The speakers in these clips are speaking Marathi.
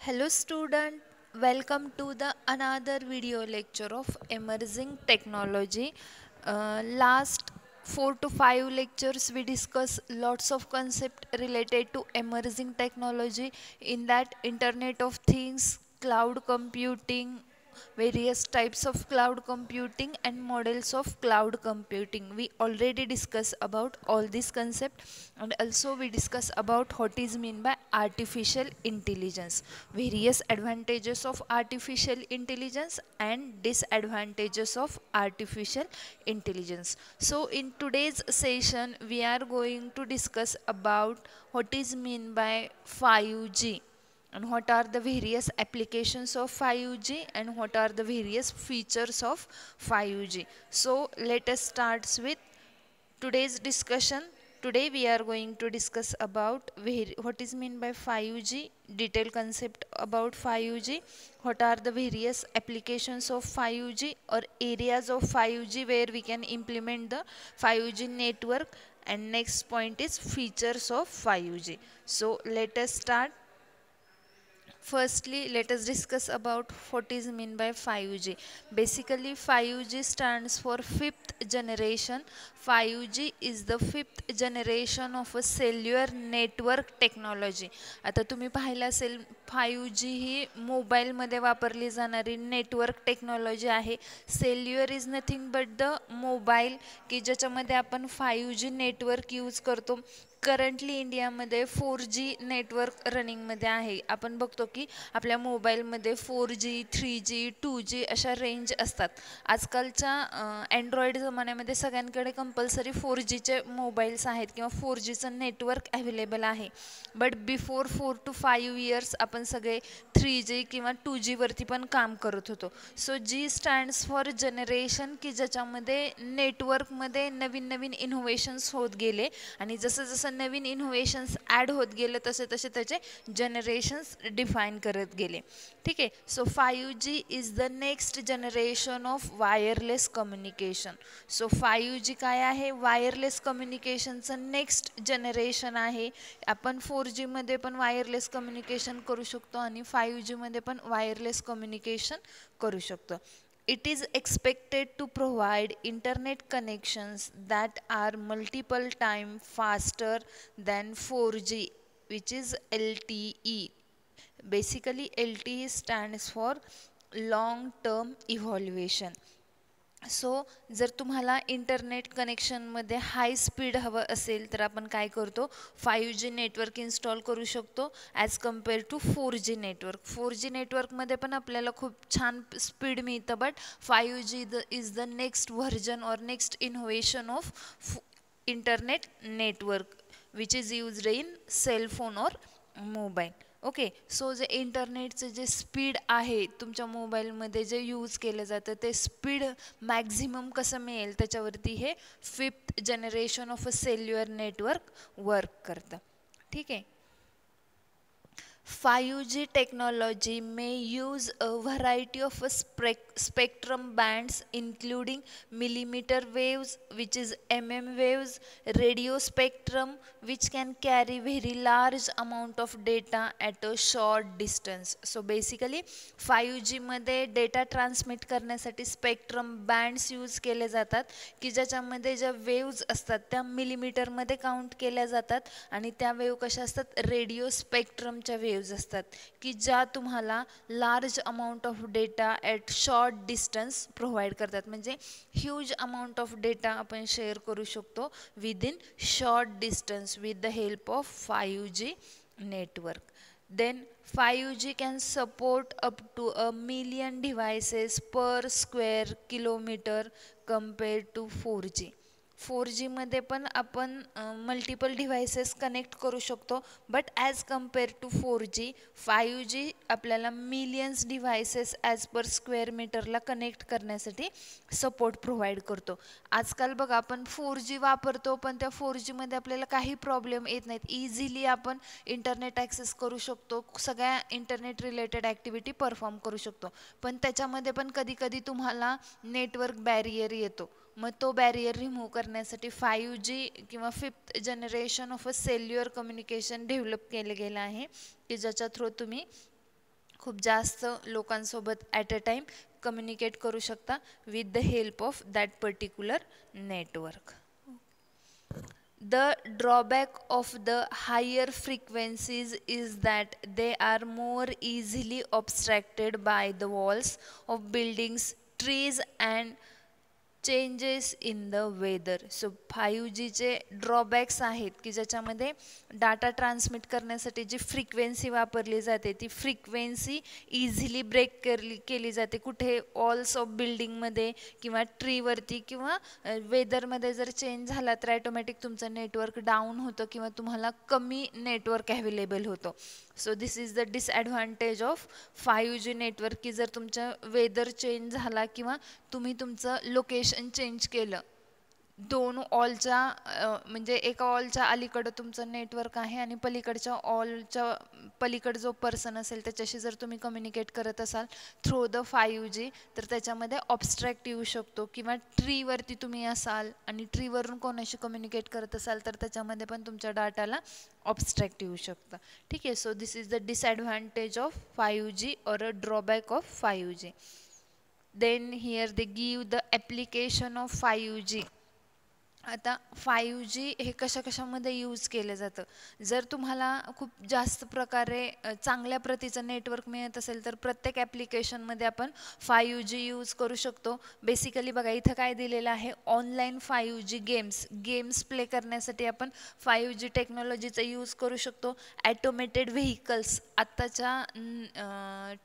Hello student, welcome to the another video lecture of emerging technology. Last 4 to 5 lectures we discuss lots of concept related to emerging technology, in that Internet of Things, cloud computing, various types of cloud computing and models of cloud computing. We already discussed about all these concepts, and also we discuss about what is mean by artificial intelligence, various advantages of artificial intelligence and disadvantages of artificial intelligence. So in today's session we are going to discuss about what is mean by 5G, and what are the various applications of 5G, and what are the various features of 5G. So let us start with today's discussion. Today we are going to discuss about what is meant by 5G, detailed concept about 5G, what are the various applications of 5G or areas of 5G where we can implement the 5G network, and next point is features of 5G. So let us start. Firstly, let us discuss about what is mean by 5G. Basically, 5G stands for fifth generation. 5G is the fifth generation of a cellular network technology. आता तुम्ही पाहिलं असेल 5G ही मोबाईलमध्ये वापरली जाणारी नेटवर्क टेक्नॉलॉजी आहे. Cellular is nothing but the mobile की ज्याच्यामध्ये आपण 5G नेटवर्क यूज करतो. करंटली इंडियामध्ये 4G नेटवर्क रनिंगमध्ये आहे. आपण बघतो की आपल्या मोबाईलमध्ये 4G 3G 2G अशा रेंज असतात. आजकालच्या अँड्रॉईड जमान्यामध्ये सगळ्यांकडे कंपल्सरी 4Gचे मोबाईल्स आहेत किंवा 4Gचं नेटवर्क अवेलेबल आहे. बट बिफोर 4 to 5 इयर्स आपण सगळे 3G किंवा 2G वरती पण काम करत होतो. So G stands for generation, की ज्याच्यामध्ये नेटवर्कमध्ये नवीन नवीन इनोव्हेशन्स होत गेले, आणि जसं जसं नवीन इनोव्हेशन्स ॲड होत गेले तसे तसे त्याचे जनरेशन्स डिफाईन करत गेले. ठीक आहे. So 5G is the next generation of wireless communication. So 5G काय आहे? वायरलेस कम्युनिकेशनचं नेक्स्ट जनरेशन आहे. आपण 4Gमध्ये पण वायरलेस कम्युनिकेशन करू शकतो आणि 5Gमध्ये पण वायरलेस कम्युनिकेशन करू शकतो. It is expected to provide internet connections that are multiple times faster than 4G, which is LTE. Basically, LTE stands for long term evaluation. So जर तुम्हाला इंटरनेट कनेक्शनमध्ये हाय स्पीड हवं असेल तर आपण काय करतो, 5G नेटवर्क इन्स्टॉल करू शकतो as compare to 4G network. 4G नेटवर्कमध्ये पण आपल्याला खूप छान स्पीड मिळतं, but 5G is the next version or next innovation of internet network which is used in cell phone or mobile. Okay. So जे इंटरनेटचं जे स्पीड आहे तुमच्या मोबाईलमध्ये जे यूज केलं जातं ते स्पीड मॅक्झिमम कसं मिळेल त्याच्यावरती हे fifth generation of a cellular network work करतं. ठीक आहे. 5G technology may use a variety of spectrum bands including millimeter waves, which is mm waves, radio spectrum, which can carry very large amount of data at a short distance. So basically 5G मध्ये डेटा ट्रान्समिट करण्यासाठी स्पेक्ट्रम बँड्स यूज केले जातात, की ज्याच्यामध्ये ज्या वेव्ज असतात त्या मिलीमीटरमध्ये काउंट केल्या जातात, आणि त्या वेव्ह कशा असतात? रेडिओ स्पेक्ट्रमच्या वेव्ज असतात, की ज्या तुम्हाला large amount of data at short distance provide करतात. म्हणजे ह्यूज अमाऊंट ऑफ डेटा आपण शेअर करू शकतो within short distance with the help of 5G network. Then 5G can support up to 1,000,000 devices per square kilometer compared to 4G. 4G मध्ये पण आपण मल्टिपल डिव्हायसेस कनेक्ट करू शकतो, but as compare to 4G 5G आपल्याला millions devices as per square मीटरला कनेक्ट करण्यासाठी सपोर्ट प्रोव्हाइड करतो. आजकाल बघा आपण 4G वापरतो, पण त्या 4Gमध्ये आपल्याला काही प्रॉब्लेम येत नाहीत. इझिली आपण इंटरनेट ॲक्सेस करू शकतो, सगळ्या इंटरनेट रिलेटेड ॲक्टिव्हिटी परफॉर्म करू शकतो. पण त्याच्यामध्ये पण कधी कधी तुम्हाला नेटवर्क बॅरियर येतो. मग तो बॅरियर रिमूव्ह करण्यासाठी 5G किंवा fifth generation of a cellular communication develop केलं गेलं आहे, की ज्याच्या थ्रू तुम्ही खूप जास्त लोकांसोबत ॲट अ टाईम कम्युनिकेट करू शकता with the help of that particular network. The drawback of the higher frequencies is that they are more easily obstructed by the walls of buildings, trees, and changes in the weather. So 5Gचे ड्रॉबॅक्स आहेत की ज्याच्यामध्ये डाटा ट्रान्समिट करण्यासाठी जी फ्रिक्वेन्सी वापरली जाते ती फ्रिक्वेन्सी इझिली ब्रेक केली जाते कुठे वॉल्स ऑफ बिल्डिंगमध्ये किंवा ट्रीवरती किंवा वेदरमध्ये जर चेंज झाला तर ॲटोमॅटिक तुमचं नेटवर्क डाऊन होतं किंवा तुम्हाला कमी नेटवर्क अवेलेबल होतं. So this is the disadvantage of 5G network की जर तुमचं वेदर चेंज झाला किंवा तुम्ही तुमचं लोकेशन चेंज केलं दोन ऑलच्या म्हणजे एका ऑलच्या अलीकडं तुमचं नेटवर्क आहे आणि पलीकडच्या ऑलच्या पलीकडं जो पर्सन असेल त्याच्याशी जर तुम्ही कम्युनिकेट करत असाल थ्रू द 5G तर त्याच्यामध्ये ऑब्स्ट्रॅक्ट येऊ शकतो किंवा ट्रीवरती तुम्ही असाल आणि ट्रीवरून कोणाशी कम्युनिकेट करत असाल तर त्याच्यामध्ये पण तुमच्या डाटाला ऑब्स्ट्रॅक्ट येऊ शकतं. ठीक आहे. So this is the disadvantage of 5G or a drawback of 5G. Then here they give the application of 5G. आता 5G हे कशामध्ये यूज केलं जातं. जर तुम्हाला खूप जास्त प्रकारे चांगल्या प्रतीचं नेटवर्क मिळत असेल तर प्रत्येक ॲप्लिकेशनमध्ये आपण 5G यूज करू शकतो. बेसिकली बघा इथं काय दिलेलं आहे ऑनलाईन 5G गेम्स प्ले करण्यासाठी आपण 5G टेक्नॉलॉजीचा यूज करू शकतो. ॲटोमेटेड व्हेकल्स आत्ताच्या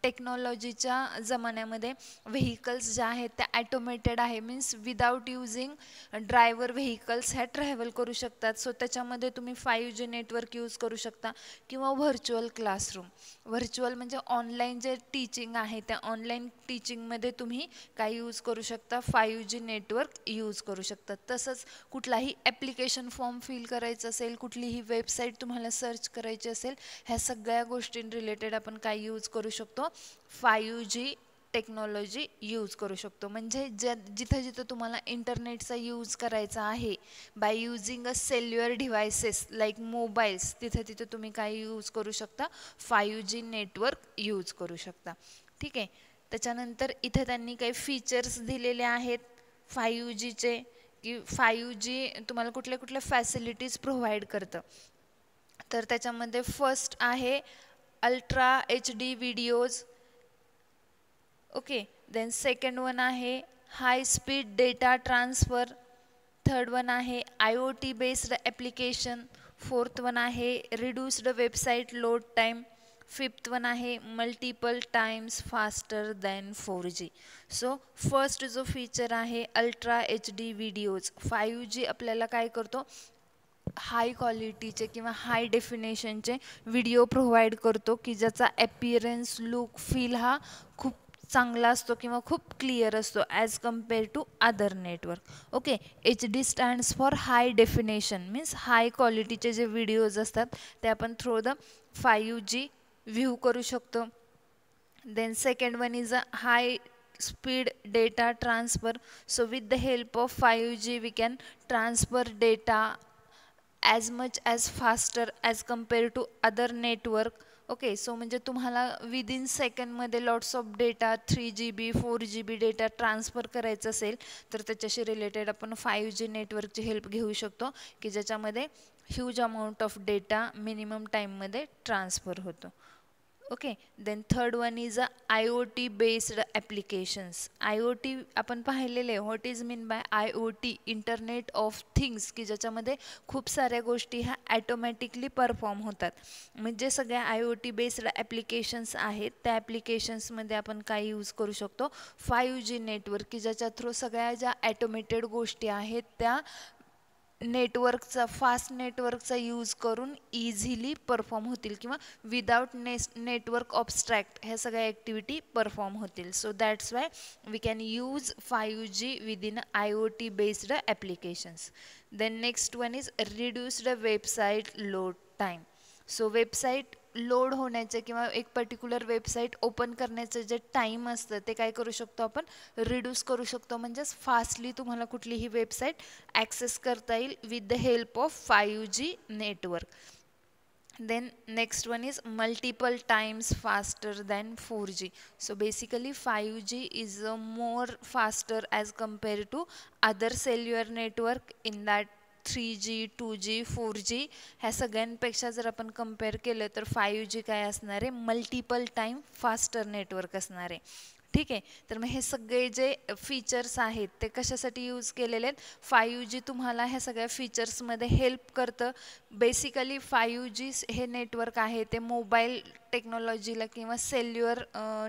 टेक्नॉलॉजीच्या जमान्यामध्ये व्हेकल्स ज्या आहेत त्या ॲटोमेटेड आहे means without using driver vehicles ह्या ट्रॅव्हल करू शकतात. सो त्याच्यामध्ये तुम्ही 5G नेटवर्क यूज करू शकता किंवा व्हर्च्युअल क्लासरूम व्हर्च्युअल म्हणजे ऑनलाईन जे टीचिंग आहे त्या ऑनलाईन टीचिंगमध्ये तुम्ही काय यूज करू शकता 5G नेटवर्क यूज करू शकता. तसंच कुठलाही ॲप्लिकेशन फॉर्म फिल करायचं असेल कुठलीही वेबसाईट तुम्हाला सर्च करायची असेल ह्या सगळ्या गोष्टीं रिलेटेड आपण काय यूज करू शकतो 5G टेक्नॉलॉजी यूज करू शकतो. म्हणजे जिथं तुम्हाला इंटरनेटचा यूज करायचा आहे by using a cellular devices like mobiles तिथं तुम्ही काय यूज करू शकता 5G नेटवर्क यूज करू शकता. ठीक आहे. त्याच्यानंतर इथे त्यांनी काही फीचर्स दिलेले आहेत 5Gचे की 5G तुम्हाला कुठल्या फॅसिलिटीज प्रोव्हाइड करतं. तर त्याच्यामध्ये फर्स्ट आहे ultra HD videos. Okay. Then second one आहे high speed data transfer. Third one आहे IoT based application. Fourth one आहे reduced website load time. Fifth one आहे multiple times faster than 4G. So first जो फीचर आहे अल्ट्रा HD व्हिडिओज 5G आपल्याला काय करतो हाय क्वालिटीचे किंवा हाय डेफिनेशनचे व्हिडिओ प्रोव्हाइड करतो की ज्याचा ॲपिअरन्स लुक फील हा खूप चांगला असतो किंवा खूप क्लिअर असतो as compare to other network. Okay. HD stands for high definition means high क्वालिटीचे जे व्हिडिओज असतात ते आपण थ्रू द 5G व्ह्यू करू शकतो. Then second one is a high speed data transfer. So with the help of 5G we can transfer data as much as faster as compared to other network. Okay. So म्हणजे तुम्हाला विदिन सेकंडमध्ये lots of data 3GB 4GB data transfer करायचं असेल तर त्याच्याशी रिलेटेड आपण 5G नेटवर्कची हेल्प घेऊ शकतो की ज्याच्यामध्ये huge amount of data minimum टाईममध्ये ट्रान्सफर होतो. Okay. Then third one is a IoT based applications. IoT आपण पाहिलेले what is mean by IoT internet of things की ज्याच्यामध्ये खूप साऱ्या गोष्टी ह्या ॲटोमॅटिकली परफॉर्म होतात. म्हणजे सगळ्या IoT बेस्ड ॲप्लिकेशन्स आहेत त्या ॲप्लिकेशन्समध्ये आपण काय यूज करू शकतो 5G नेटवर्क की ज्याच्या थ्रू सगळ्या ज्या ॲटोमेटेड गोष्टी आहेत त्या नेटवर्कचा फास्ट नेटवर्कचा यूज करून इझिली परफॉर्म होतील किंवा विदाउट नेटवर्क ऑब्स्ट्रॅक्ट ह्या सगळ्या ॲक्टिव्हिटी परफॉर्म होतील. So that's why we can use 5G within IoT based applications. Then next one is reduced website load time. So website load होण्याचे किंवा एक पर्टिक्युलर वेबसाईट ओपन करण्याचं जे टाईम असतं ते काय करू शकतो आपण रिड्यूस करू शकतो. म्हणजेच फास्टली तुम्हाला कुठलीही वेबसाईट ॲक्सेस करता येईल with the help of 5G network. Then next one is multiple times faster than 4G. So basically 5G is more faster as compared to other cellular network in that 3G, 2G, 4G ह्या सगळ्यांपेक्षा जर आपण कंपेअर केलं तर 5G काय असणार आहे, मल्टिपल टाईम फास्टर नेटवर्क असणार आहे. ठीक आहे. तर मग हे सगळे जे फीचर्स आहेत ते कशासाठी यूज केलेले आहेत, 5G तुम्हाला ह्या सगळ्या फीचर्समध्ये हेल्प करतं. बेसिकली 5G हे नेटवर्क आहे ते मोबाईल टेक्नॉलॉजीला किंवा सेल्युअर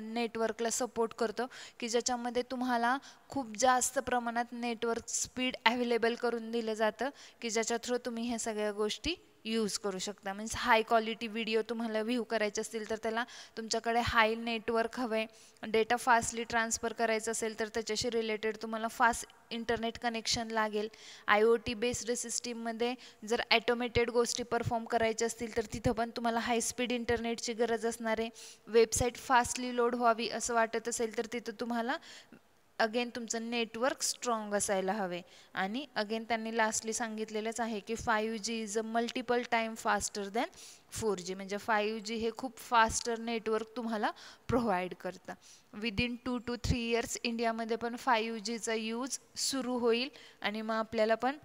नेटवर्कला सपोर्ट करतो, की ज्याच्यामध्ये तुम्हाला खूप जास्त प्रमाणात नेटवर्क स्पीड अवेलेबल करून दिलं जातं, की ज्याच्या थ्रू तुम्ही ह्या सगळ्या गोष्टी यूज करू शकता. मीन्स हाय क्वालिटी व्हिडिओ तुम्हाला व्ह्यू करायचे असतील तर त्याला तुमच्याकडे हाय नेटवर्क हवं आहे. डेटा फास्टली ट्रान्सफर करायचं असेल तर त्याच्याशी रिलेटेड तुम्हाला फास्ट इंटरनेट कनेक्शन लागेल. IoT बेस्ड सिस्टीममध्ये जर ॲटोमेटेड गोष्टी परफॉर्म करायच्या असतील तर तिथं पण तुम्हाला हाय स्पीड इंटरनेटची गरज असणार आहे. वेबसाईट फास्टली लोड व्हावी असं वाटत असेल तर तिथं तुम्हाला अगेन तुमचं नेटवर्क स्ट्रॉंग असायला हवे. आणि अगेन त्यांनी लास्टली सांगितलेलंच आहे की 5G is a multiple time faster than 4G. म्हणजे 5G हे खूप फास्टर नेटवर्क तुम्हाला प्रोव्हाइड करतं. विदिन 2 to 3 इयर्स इंडियामध्ये पण 5Gचा यूज सुरू होईल आणि मग आपल्याला पण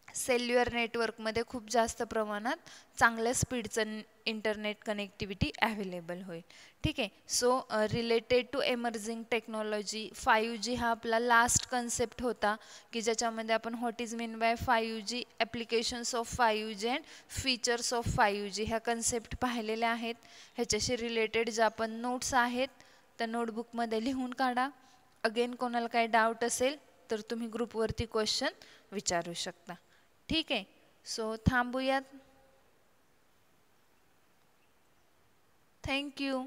सेल्युअर नेटवर्कमध्ये खूप जास्त प्रमाणात चांगल्या स्पीडचं इंटरनेट कनेक्टिव्हिटी अवेलेबल होईल. ठीक आहे. So related to emerging technology 5G हा आपला लास्ट कन्सेप्ट होता, की ज्याच्यामध्ये आपण what is mean by 5G, applications of 5G and features of 5G ह्या कन्सेप्ट पाहिलेल्या आहेत. ह्याच्याशी रिलेटेड ज्या पण नोट्स आहेत त्या नोटबुकमध्ये लिहून काढा. अगेन कोणाला काही डाऊट असेल तर तुम्ही ग्रुपवरती क्वेश्चन विचारू शकता. ठीक आहे. सो थांबूयात. थँक्यू.